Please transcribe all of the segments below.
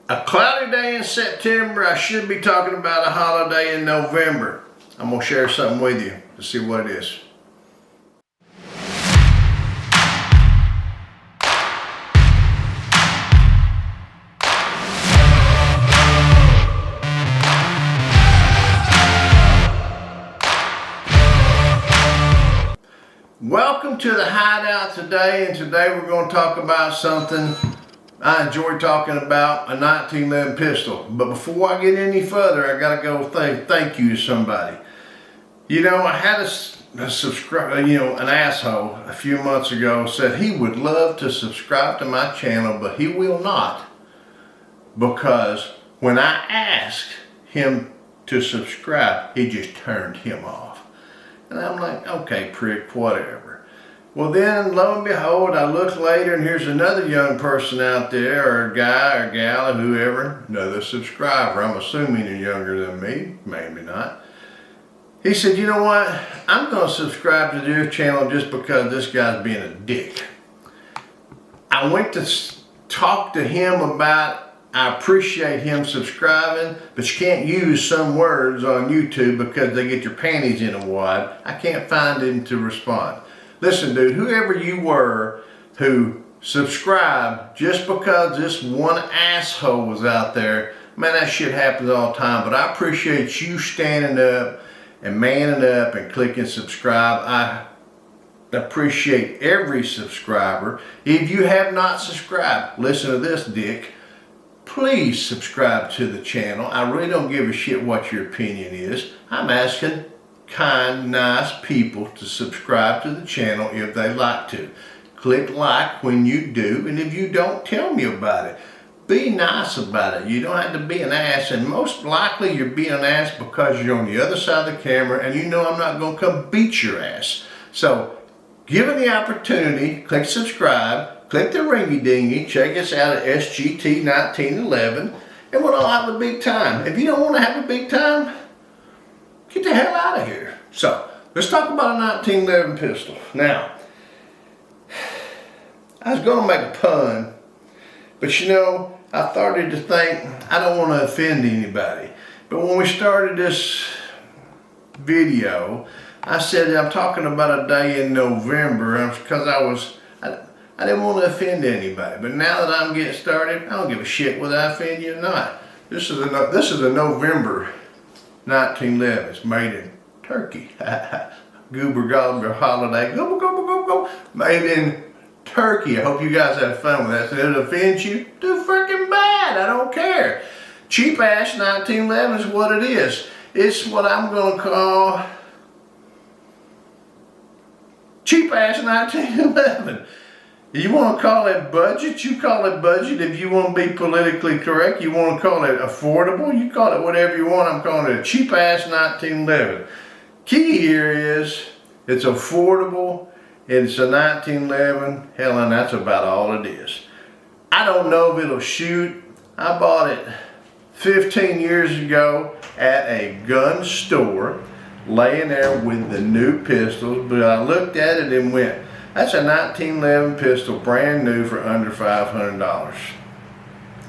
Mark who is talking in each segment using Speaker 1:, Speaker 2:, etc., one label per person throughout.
Speaker 1: A cloudy day in September. I should be talking about a holiday in November. I'm going to share something with you to see what it is. Welcome to the Hideout today, and today we're going to talk about something I enjoy talking about, a 1911 pistol. But before I get any further, I got to go thank you to somebody. You know, I had a subscriber, an asshole a few months ago said he would love to subscribe to my channel, but he will not, because when I asked him to subscribe, he just turned him off. And I'm like, okay, prick, whatever. Well, then, lo and behold, I look later and here's another young person out there, or a guy or gal or whoever, another subscriber. I'm assuming you're younger than me, maybe not. He said, you know what? I'm going to subscribe to your channel just because this guy's being a dick. I went to talk to him about, I appreciate him subscribing, but you can't use some words on YouTube because they get your panties in a wad. I can't find him to respond. Listen, dude, whoever you were who subscribed just because this one asshole was out there, man, that shit happens all the time, but I appreciate you standing up and manning up and clicking subscribe. I appreciate every subscriber. If you have not subscribed, listen to this, dick. Please subscribe to the channel. I really don't give a shit what your opinion is. I'm asking kind, nice people to subscribe to the channel if they like to. Click like when you do, and if you don't, tell me about it. Be nice about it. You don't have to be an ass, and most likely you're being an ass because you're on the other side of the camera and you know I'm not going to come beat your ass. So, given the opportunity, click subscribe. Click the ringy dingy, check us out at SGT 1911, and we'll all have a big time. If you don't want to have a big time, get the hell out of here. So, let's talk about a 1911 pistol. Now, I was going to make a pun, but I started to think, I don't want to offend anybody. But when we started this video, I said I'm talking about a day in November because I didn't want to offend anybody, but now that I'm getting started, I don't give a shit whether I offend you or not. This is a November 1911. It's made in Turkey. Goober Gobber holiday. Go, go, go, go. Made in Turkey. I hope you guys had fun with that. So if it offends you, do freaking bad. I don't care. Cheap ass 1911 is what it is. It's what I'm going to call cheap ass 1911. You want to call it budget, you call it budget. If you want to be politically correct, you want to call it affordable, you call it whatever you want. I'm calling it a cheap ass 1911. Key here is it's affordable, it's a 1911, hell, and that's about all it is. I don't know if it'll shoot. I bought it 15 years ago at a gun store, laying there with the new pistols, but I looked at it and went, that's a 1911 pistol, brand new for under $500.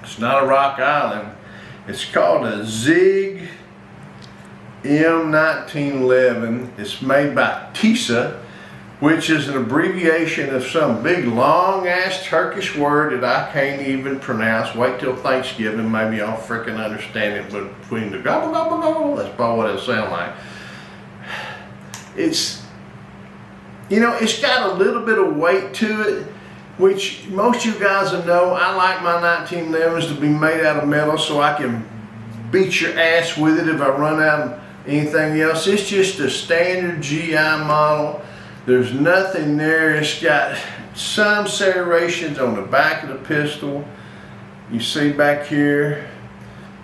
Speaker 1: It's not a Rock Island. It's called a Zig M1911. It's made by Tisas, which is an abbreviation of some big long ass Turkish word that I can't even pronounce. Wait till Thanksgiving, maybe I'll freaking understand it between the gobble gobble gobble. That's probably what it'll sound like. It's got a little bit of weight to it, which most of you guys will know. I like my 1911s to be made out of metal so I can beat your ass with it if I run out of anything else. It's just a standard GI model. There's nothing there. It's got some serrations on the back of the pistol. You see back here,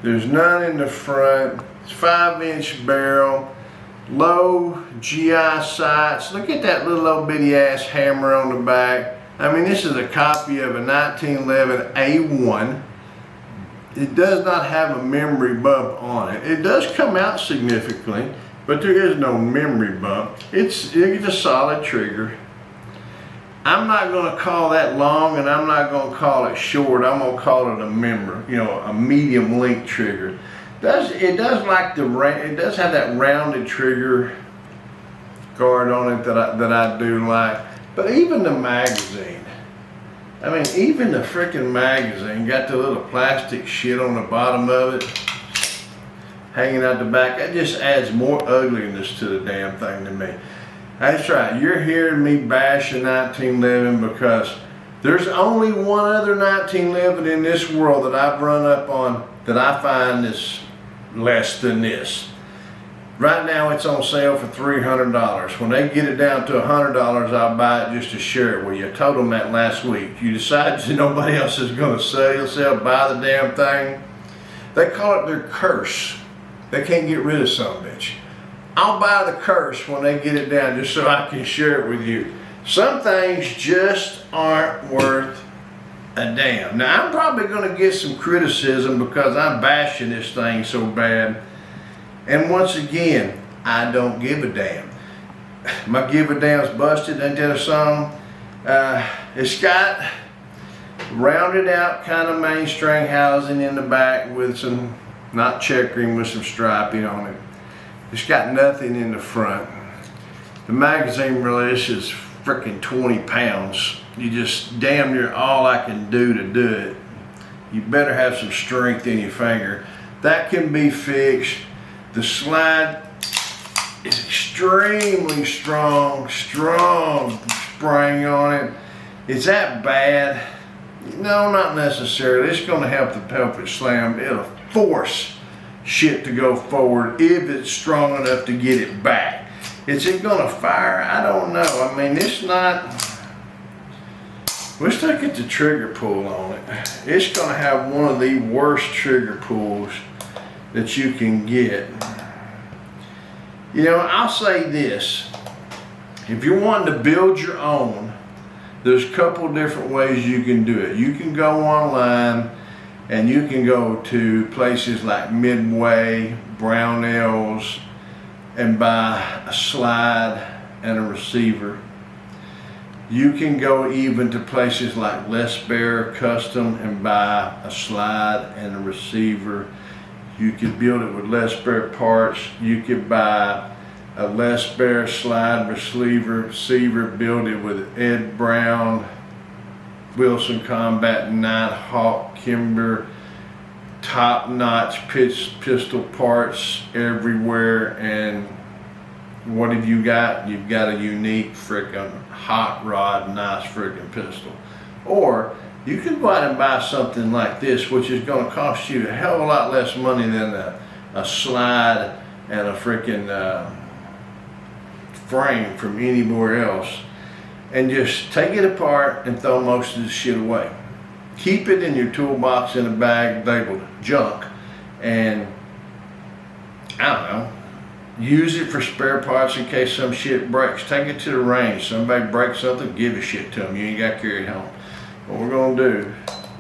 Speaker 1: there's none in the front. It's 5-inch barrel. Low GI sights. Look at that little old bitty ass hammer on the back. I mean, this is a copy of a 1911 A1. It does not have a memory bump on it. It does come out significantly, but there is no memory bump. It's a solid trigger. I'm not going to call that long, and I'm not going to call it short. I'm going to call it a a medium length trigger. It does have that rounded trigger guard on it that I do like. But even the magazine, I mean, even the freaking magazine got the little plastic shit on the bottom of it hanging out the back. That just adds more ugliness to the damn thing to me. That's right, you're hearing me bash a 1911 because there's only one other 1911 in this world that I've run up on that I find is less than this. Right now it's on sale for $300. When they get it down to $100, I'll buy it just to share it with you. I told them that last week. You decide that nobody else is going to sell, buy the damn thing. They call it their curse. They can't get rid of some bitch. I'll buy the curse when they get it down just so I can share it with you. Some things just aren't worth a damn. Now I'm probably going to get some criticism because I'm bashing this thing so bad. And once again, I don't give a damn. My give a damn's busted, ain't that a song? It's got rounded out kind of mainstring housing in the back with some, not checkering, with some striping on it. It's got nothing in the front. The magazine release is freaking 20 pounds. You just damn near all I can do to do it. You better have some strength in your finger. That can be fixed. The slide is extremely strong spring on it. Is that bad? No, not necessarily. It's going to help the pelvic slam. It'll force shit to go forward if it's strong enough to get it back. Is it going to fire? I don't know. I mean, it's not. Let's look at the trigger pull on it. It's going to have one of the worst trigger pulls that you can get. You know, I'll say this. If you're wanting to build your own, there's a couple different ways you can do it. You can go online and you can go to places like Midway, Brownells, and buy a slide and a receiver. You can go even to places like Les Bear Custom and buy a slide and a receiver. You could build it with Les Bear parts. You could buy a Les Bear slide receiver, build it with Ed Brown, Wilson Combat, Nighthawk, Kimber, top-notch pistol parts everywhere. And what have you got? You've got a unique freaking hot rod, nice freaking pistol. Or you can go out and buy something like this, which is going to cost you a hell of a lot less money than a slide and a freaking frame from anywhere else. And just take it apart and throw most of the shit away. Keep it in your toolbox in a bag labeled junk, and I don't know, use it for spare parts in case some shit breaks. Take it to the range. Somebody breaks something, give a shit to them. You ain't got to carry it home. What we're going to do,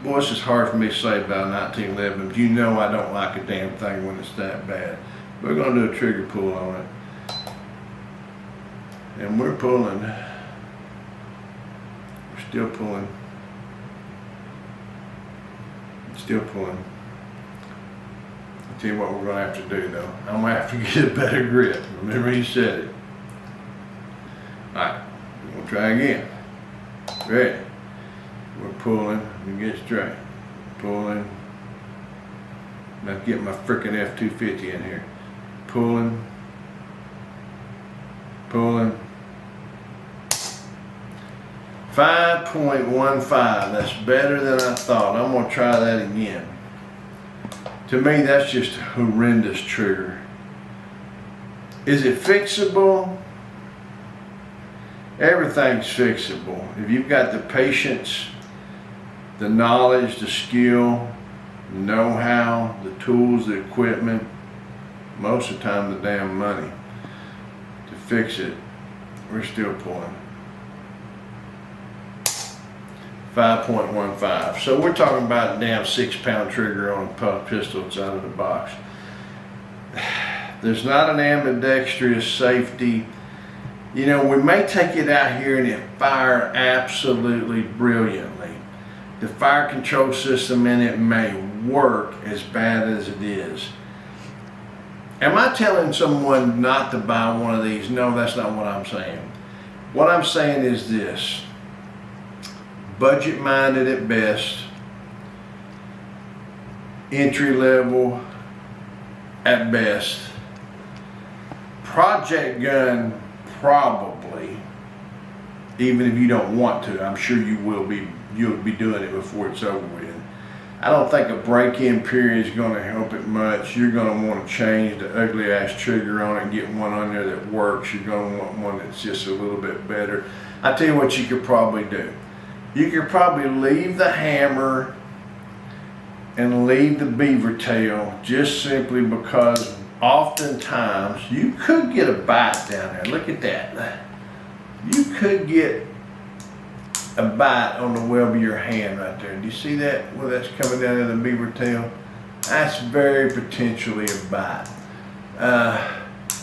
Speaker 1: boy, this is hard for me to say about 1911, but you know I don't like a damn thing when it's that bad. We're going to do a trigger pull on it. And we're pulling. We're still pulling. Still pulling. I'll tell you what we're going to have to do though. I'm going to have to get a better grip. Remember he said it. Alright, we'll try again. Ready? We're pulling. We get straight. Pulling. Let's get my freaking F-250 in here. Pulling. Pulling. 5.15. That's better than I thought. I'm going to try that again. To me, that's just a horrendous trigger. Is it fixable? Everything's fixable. If you've got the patience, the knowledge, the skill, the know-how, the tools, the equipment, most of the time the damn money to fix it, we're still pulling. 5.15. So we're talking about a damn 6-pound trigger on a pistol that's out of the box. There's not an ambidextrous safety You know, we may take it out here and it fire absolutely brilliantly. The fire control system in it may work as bad as it is. Am I telling someone not to buy one of these? No, that's not what I'm saying. What I'm saying is this: budget minded at best, entry level at best, project gun probably, even if you don't want to. I'm sure you'll be doing it before it's over with. I don't think a break-in period is going to help it much. You're going to want to change the ugly ass trigger on it and get one on there that works. You're going to want one that's just a little bit better. I tell you what you could probably do. You could probably leave the hammer and leave the beaver tail, just simply because oftentimes you could get a bite down there. Look at that. You could get a bite on the web of your hand right there. Do you see that? Where that's coming down in the beaver tail? That's very potentially a bite.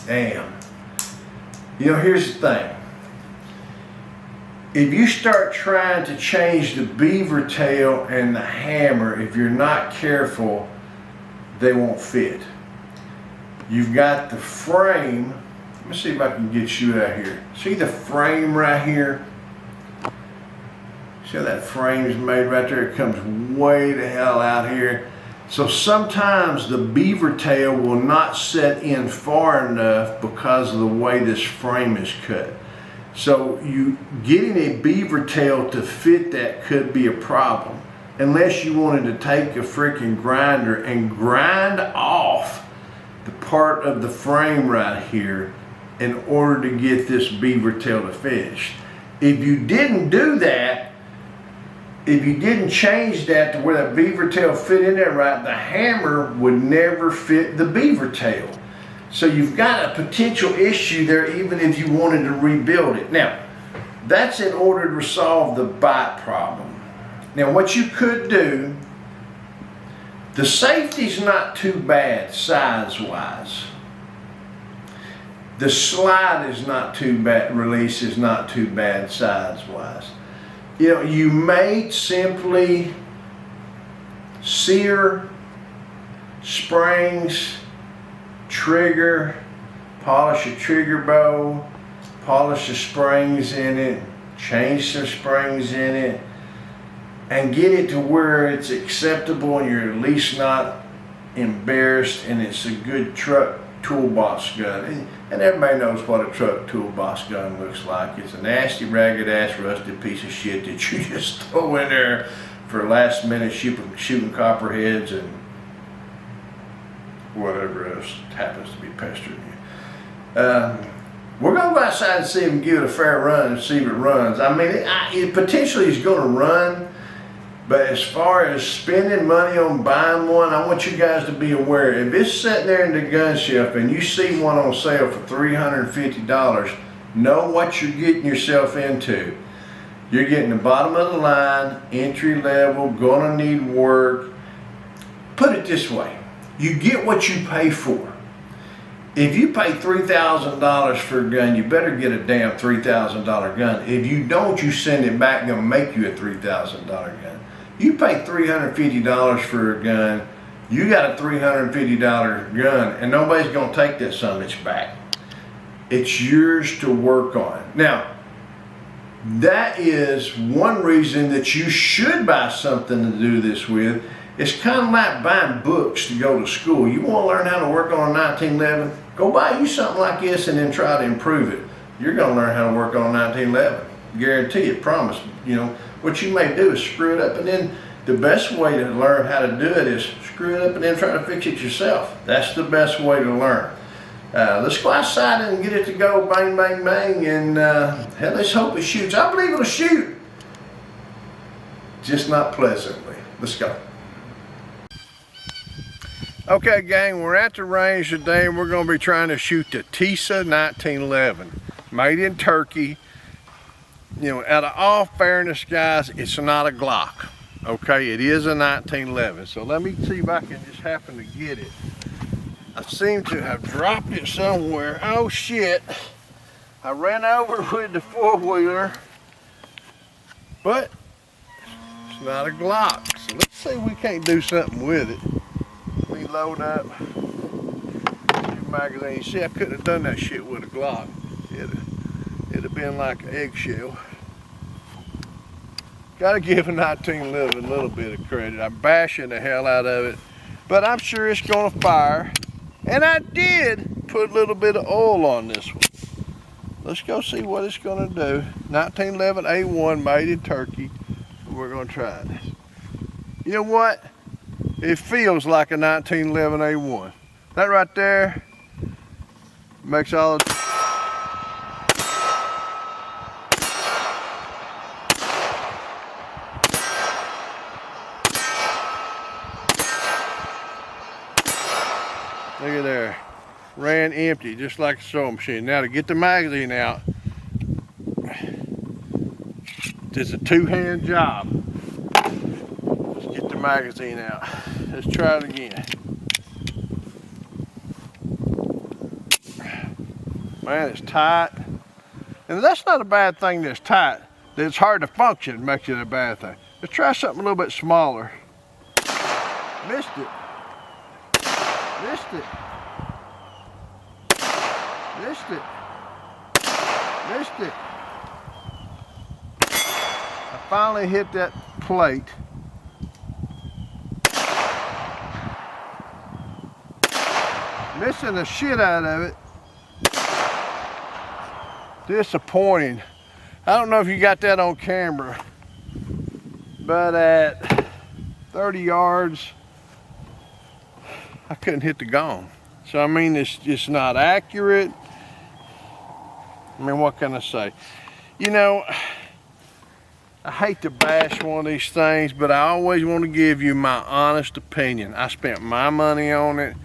Speaker 1: Damn. You know, here's the thing. If you start trying to change the beaver tail and the hammer, if you're not careful, they won't fit. You've got the frame. Let me see if I can get you out here. See the frame right here? See how that frame is made right there? It comes way the hell out here. So sometimes the beaver tail will not set in far enough because of the way this frame is cut. So you getting a beaver tail to fit that could be a problem, unless you wanted to take a freaking grinder and grind off the part of the frame right here in order to get this beaver tail to finish. If you didn't do that, if you didn't change that to where that beaver tail fit in there right, the hammer would never fit the beaver tail. So you've got a potential issue there even if you wanted to rebuild it. Now, that's in order to resolve the bite problem. Now what you could do, the safety's not too bad size-wise. The slide is not too bad, release is not too bad size-wise. You know, you may simply sear springs, trigger, polish a trigger bow, polish the springs in it, change some springs in it, and get it to where it's acceptable and you're at least not embarrassed and it's a good truck toolbox gun. And everybody knows what a truck toolbox gun looks like. It's a nasty, ragged ass, rusted piece of shit that you just throw in there for last minute shooting copperheads and whatever else happens to be pestering you. We're going to go outside and see if we can give it a fair run and see if it runs. I mean, it potentially is going to run, but as far as spending money on buying one, I want you guys to be aware. If it's sitting there in the gun shelf and you see one on sale for $350, know what you're getting yourself into. You're getting the bottom of the line, entry level, gonna need work. Put it this way, you get what you pay for. If you pay $3,000 for a gun, you better get a damn $3,000 gun. If you don't, you send it back, they'll make you a $3,000 gun. You pay $350 for a gun, you got a $350 gun, and nobody's gonna take that summits back. It's yours to work on. Now, that is one reason that you should buy something to do this with. It's kind of like buying books to go to school. You want to learn how to work on a 1911? Go buy you something like this and then try to improve it. You're going to learn how to work on a 1911. Guarantee it, promise. You know, what you may do is screw it up, and then the best way to learn how to do it is screw it up and then try to fix it yourself. That's the best way to learn. Let's go outside and get it to go bang, bang, bang, and hell, let's hope it shoots. I believe it'll shoot, just not pleasantly. Let's go. Okay, gang, we're at the range today and we're going to be trying to shoot the Tisas 1911, made in Turkey. You know, out of all fairness, guys, it's not a Glock. Okay, it is a 1911. So let me see if I can just happen to get it. I seem to have dropped it somewhere. Oh shit, I ran over with the four-wheeler, but it's not a Glock. So let's see if we can't do something with it. We load up the magazine. See, I couldn't have done that shit with a Glock. It'd have been like an eggshell. Gotta give a 1911 a little bit of credit. I'm bashing the hell out of it, but I'm sure it's gonna fire. And I did put a little bit of oil on this one. Let's go see what it's gonna do. 1911 A1 made in Turkey. We're gonna try this. You know what? It feels like a 1911 A1. That right there makes all the look at there, ran empty, just like a sewing machine. Now to get the magazine out, it's a two-hand job. Let's get the magazine out. Let's try it again. Man, it's tight. And that's not a bad thing that's tight. That it's hard to function makes it a bad thing. Let's try something a little bit smaller. Missed it. Missed it. Missed it. Missed it. I finally hit that plate. Missing the shit out of it. Disappointing. I don't know if you got that on camera, but at 30 yards, I couldn't hit the gong. So I mean, it's just not accurate. I mean, what can I say? You know, I hate to bash one of these things, but I always want to give you my honest opinion. I spent my money on it,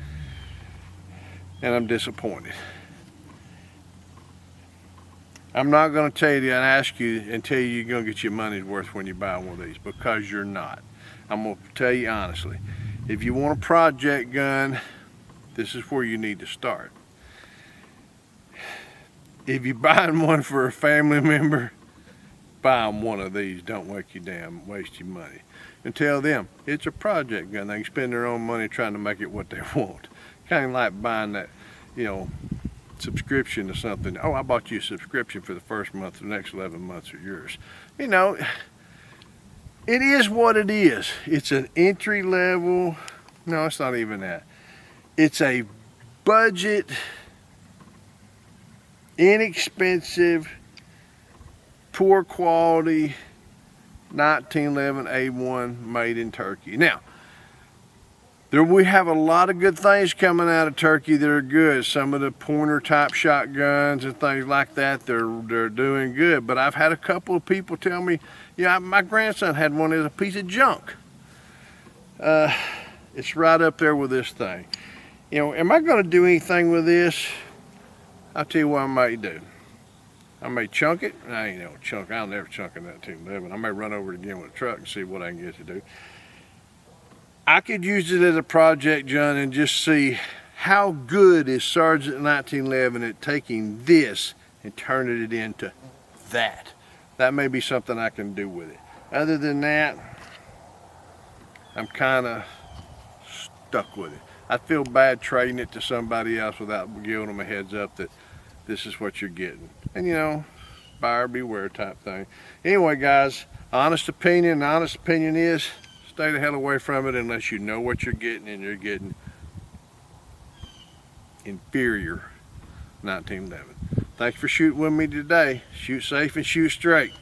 Speaker 1: and I'm disappointed. I'm not going to tell you and ask you and tell you you're going to get your money's worth when you buy one of these, because you're not. I'm going to tell you honestly. If you want a project gun, this is where you need to start. If you're buying one for a family member, buy them one of these. Don't waste your money. And tell them it's a project gun. They can spend their own money trying to make it what they want. Kind of like buying that, you know, subscription to something. Oh, I bought you a subscription for the first month. The next 11 months are yours. You know, it is what it is. It's an entry level. No, it's not even that. It's a budget, inexpensive, poor quality 1911 A1 made in Turkey. Now, we have a lot of good things coming out of Turkey that are good. Some of the pointer type shotguns and things like that, they're doing good. But I've had a couple of people tell me, yeah, my grandson had one as a piece of junk. It's right up there with this thing. You know, am I going to do anything with this? I'll tell you what I might do. I may chunk it. I ain't no chunk. I'll never chunk in that 1911. I may run over it again with a truck and see what I can get to do. I could use it as a project gun and just see how good is Sarge 1911 at taking this and turning it into that. That may be something I can do with it. Other than that, I'm kind of stuck with it. I feel bad trading it to somebody else without giving them a heads up that this is what you're getting. And you know, buyer beware type thing. Anyway, guys, honest opinion. The honest opinion is stay the hell away from it unless you know what you're getting, and you're getting inferior 1911. Thanks for shooting with me today. Shoot safe and shoot straight.